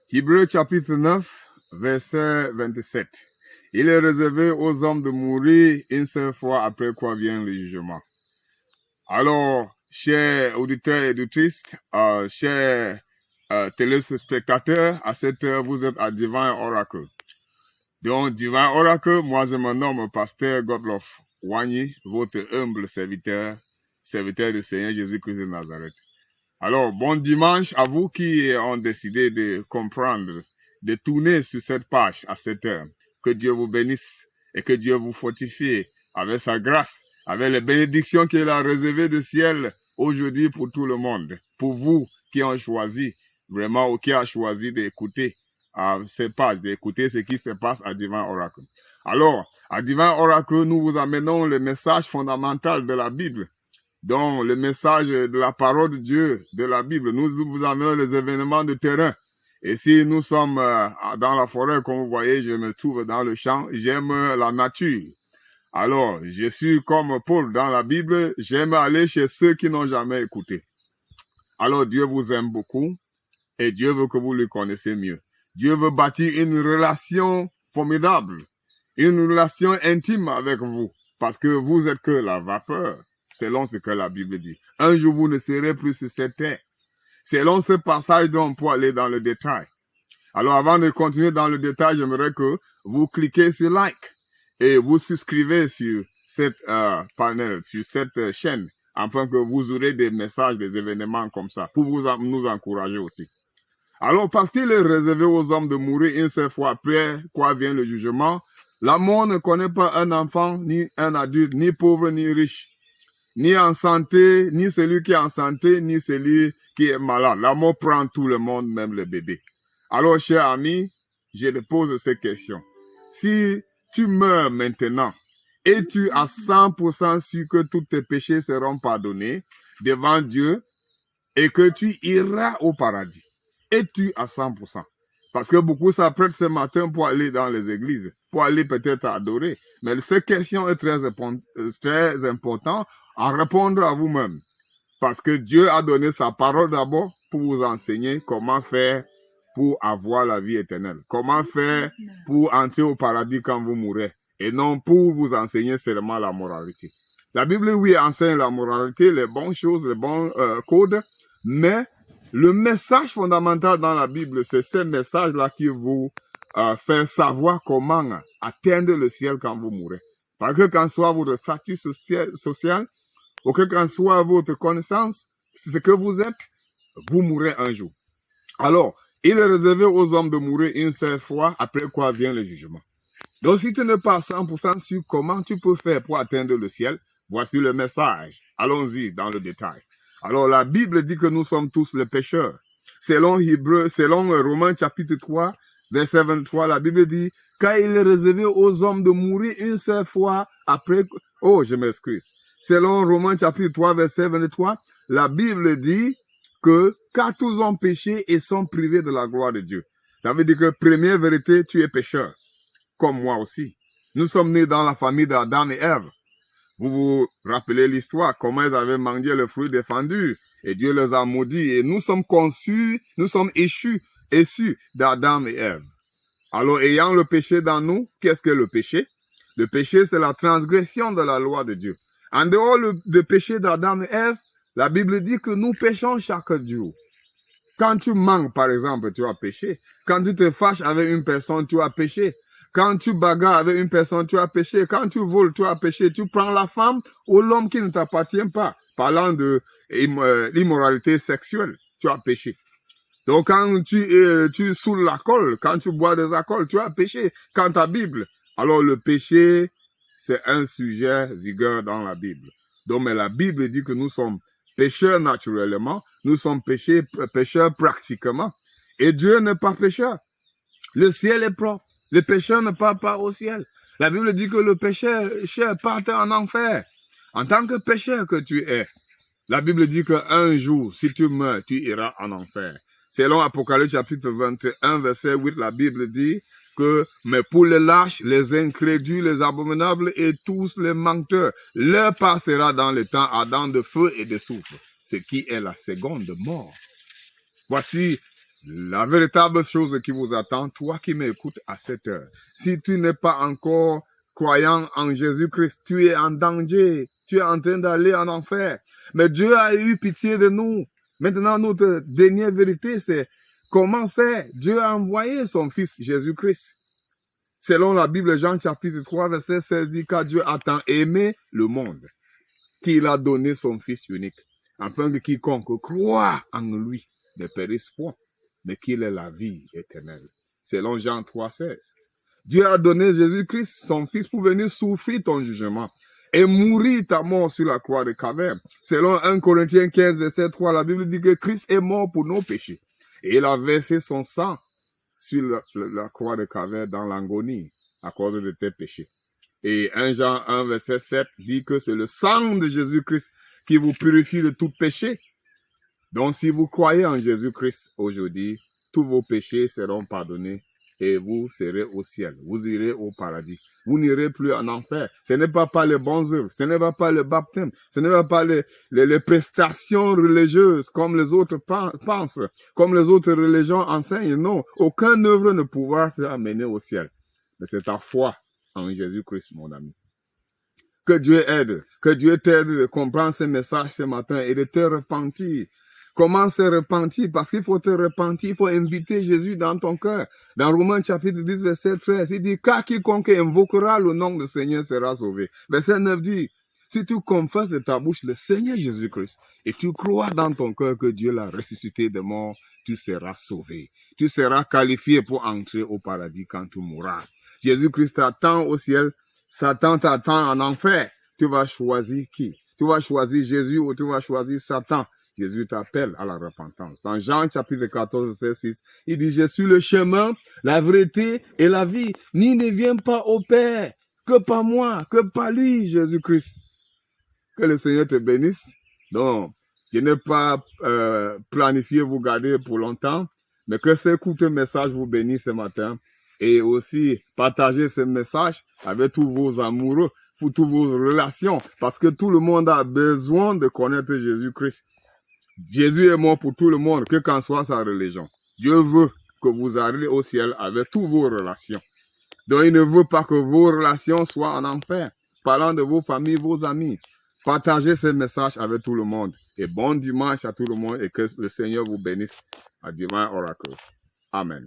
Hébreux chapitre 9, verset 27. Il est réservé aux hommes de mourir une seule fois après quoi vient le jugement. Alors, chers auditeurs et auditrices, chers téléspectateurs, à cette heure, vous êtes à Divin Oracle. Donc, Divin Oracle, moi je me nomme Pasteur Godlof Wagny, votre humble serviteur du Seigneur Jésus-Christ de Nazareth. Alors, bon dimanche à vous qui ont décidé de comprendre, de tourner sur cette page à cette heure. Que Dieu vous bénisse et que Dieu vous fortifie avec sa grâce, avec les bénédictions qu'il a réservées du ciel aujourd'hui pour tout le monde. Pour vous qui ont choisi, vraiment, ou qui a choisi d'écouter ces pages, d'écouter ce qui se passe à Divin Oracle. Alors, à Divin Oracle, nous vous amenons le message fondamental de la Bible. Donc, le message de la parole de Dieu, de la Bible, nous vous amenons les événements de terrain. Et si nous sommes dans la forêt, comme vous voyez, je me trouve dans le champ, j'aime la nature. Alors, je suis comme Paul dans la Bible, j'aime aller chez ceux qui n'ont jamais écouté. Alors, Dieu vous aime beaucoup et Dieu veut que vous le connaissiez mieux. Dieu veut bâtir une relation formidable, une relation intime avec vous, parce que vous êtes que la vapeur. Selon ce que la Bible dit. Un jour, vous ne serez plus sur cette terre. Selon ce passage dont on peut aller dans le détail. Alors, avant de continuer dans le détail, j'aimerais que vous cliquez sur like et vous souscrivez sur cette panel, sur cette chaîne, afin que vous aurez des messages, des événements comme ça, pour nous encourager aussi. Alors, parce qu'il est réservé aux hommes de mourir une seule fois après quoi vient le jugement, la mort ne connaît pas un enfant, ni un adulte, ni pauvre, ni riche. Ni en santé, ni celui qui est en santé, ni celui qui est malade. La mort prend tout le monde, même le bébé. Alors, cher ami, je te pose cette question. Si tu meurs maintenant et tu as 100% sûr que tous tes péchés seront pardonnés devant Dieu et que tu iras au paradis, es-tu à 100%? Parce que beaucoup s'apprêtent ce matin pour aller dans les églises, pour aller peut-être adorer. Mais cette question est très importante à répondre à vous-même. Parce que Dieu a donné sa parole d'abord pour vous enseigner comment faire pour avoir la vie éternelle. Comment faire pour entrer au paradis quand vous mourrez. Et non pour vous enseigner seulement la moralité. La Bible, oui, enseigne la moralité, les bonnes choses, les bons codes. Mais le message fondamental dans la Bible, c'est ce message-là qui vous fait savoir comment atteindre le ciel quand vous mourrez. Parce que quand soit votre statut social, ou que quand soit votre connaissance, ce que vous êtes, vous mourrez un jour. Alors, il est réservé aux hommes de mourir une seule fois, après quoi vient le jugement. Donc, si tu n'es pas 100% sûr comment tu peux faire pour atteindre le ciel, voici le message. Allons-y dans le détail. Alors, la Bible dit que nous sommes tous les pécheurs. Selon Romains chapitre 3, verset 23, la Bible dit, car il est réservé aux hommes de mourir une seule fois après... Oh, je m'excuse. Selon Romains chapitre 3, verset 23, la Bible dit que car tous ont péché et sont privés de la gloire de Dieu. Ça veut dire que première vérité, tu es pécheur. Comme moi aussi. Nous sommes nés dans la famille d'Adam et Ève. Vous vous rappelez l'histoire, comment ils avaient mangé le fruit défendu, et Dieu les a maudits, et nous sommes conçus, nous sommes issus d'Adam et Ève. Alors, ayant le péché dans nous, qu'est-ce que le péché? Le péché, c'est la transgression de la loi de Dieu. En dehors du péché d'Adam et Ève, la Bible dit que nous péchons chaque jour. Quand tu manques, par exemple, tu as péché. Quand tu te fâches avec une personne, tu as péché. Quand tu bagarres avec une personne, tu as péché. Quand tu voles, tu as péché. Tu prends la femme ou l'homme qui ne t'appartient pas. Parlant de l'immoralité sexuelle, tu as péché. Donc, quand tu saoules l'alcool, quand tu bois des alcools, tu as péché. Quand ta Bible. Alors, le péché, c'est un sujet vigueur dans la Bible. Donc, mais la Bible dit que nous sommes pécheurs naturellement. Nous sommes pécheurs pratiquement. Et Dieu n'est pas pécheur. Le ciel est propre. Le pécheur ne part pas au ciel. La Bible dit que le pécheur part en enfer. En tant que pécheur que tu es, la Bible dit qu'un jour, si tu meurs, tu iras en enfer. Selon Apocalypse chapitre 21, verset 8, la Bible dit que, mais pour les lâches, les incrédules, les abominables et tous les menteurs, leur part sera dans le temps ardent de feu et de soufre, ce qui est la seconde mort. Voici La véritable chose qui vous attend, toi qui m'écoutes à cette heure, si tu n'es pas encore croyant en Jésus-Christ, tu es en danger, tu es en train d'aller en enfer. Mais Dieu a eu pitié de nous. Maintenant, notre dernière vérité, c'est comment faire? Dieu a envoyé son Fils Jésus-Christ. Selon la Bible, Jean chapitre 3, verset 16 dit car Dieu a tant aimé le monde qu'il a donné son Fils unique, afin que quiconque croit en lui ne périsse point, mais qu'il ait la vie éternelle. Selon Jean 3, 16. Dieu a donné Jésus-Christ, son Fils, pour venir souffrir ton jugement et mourir ta mort sur la croix de Calvaire. Selon 1 Corinthiens 15, verset 3, la Bible dit que Christ est mort pour nos péchés. Et il a versé son sang sur la croix de Calvaire dans l'agonie à cause de tes péchés. Et 1 Jean 1, verset 7 dit que c'est le sang de Jésus-Christ qui vous purifie de tout péché. Donc si vous croyez en Jésus-Christ aujourd'hui, tous vos péchés seront pardonnés et vous serez au ciel. Vous irez au paradis. Vous n'irez plus en enfer. Ce n'est pas par les bonnes œuvres, ce n'est pas le baptême, ce n'est pas par les prestations religieuses comme les autres pensent, comme les autres religions enseignent. Non, aucune œuvre ne pourra t'amener au ciel. Mais c'est ta foi en Jésus-Christ, mon ami. Que Dieu t'aide de comprendre ce message ce matin et de te repentir. Comment se repentir? Parce qu'il faut te repentir, il faut inviter Jésus dans ton cœur. Dans Romains chapitre 10, verset 13, il dit, car quiconque invoquera le nom du Seigneur sera sauvé. Verset 9 dit, si tu confesses de ta bouche le Seigneur Jésus-Christ et tu crois dans ton cœur que Dieu l'a ressuscité de mort, tu seras sauvé. Tu seras qualifié pour entrer au paradis quand tu mourras. Jésus-Christ t'attend au ciel, Satan t'attend en enfer. Tu vas choisir qui? Tu vas choisir Jésus ou tu vas choisir Satan? Jésus t'appelle à la repentance. Dans Jean chapitre 14, verset 6, il dit, je suis le chemin, la vérité et la vie. Ni ne vient pas au Père que par moi, que par lui, Jésus-Christ. Que le Seigneur te bénisse. Donc, je n'ai pas planifié vous garder pour longtemps, mais que ce court message vous bénisse ce matin. Et aussi, partagez ce message avec tous vos amoureux, pour toutes vos relations, parce que tout le monde a besoin de connaître Jésus-Christ. Jésus est mort pour tout le monde, que qu'en soit sa religion. Dieu veut que vous arriviez au ciel avec toutes vos relations. Donc, il ne veut pas que vos relations soient en enfer. Parlant de vos familles, vos amis. Partagez ce message avec tout le monde. Et bon dimanche à tout le monde et que le Seigneur vous bénisse à Divin Oracle. Amen.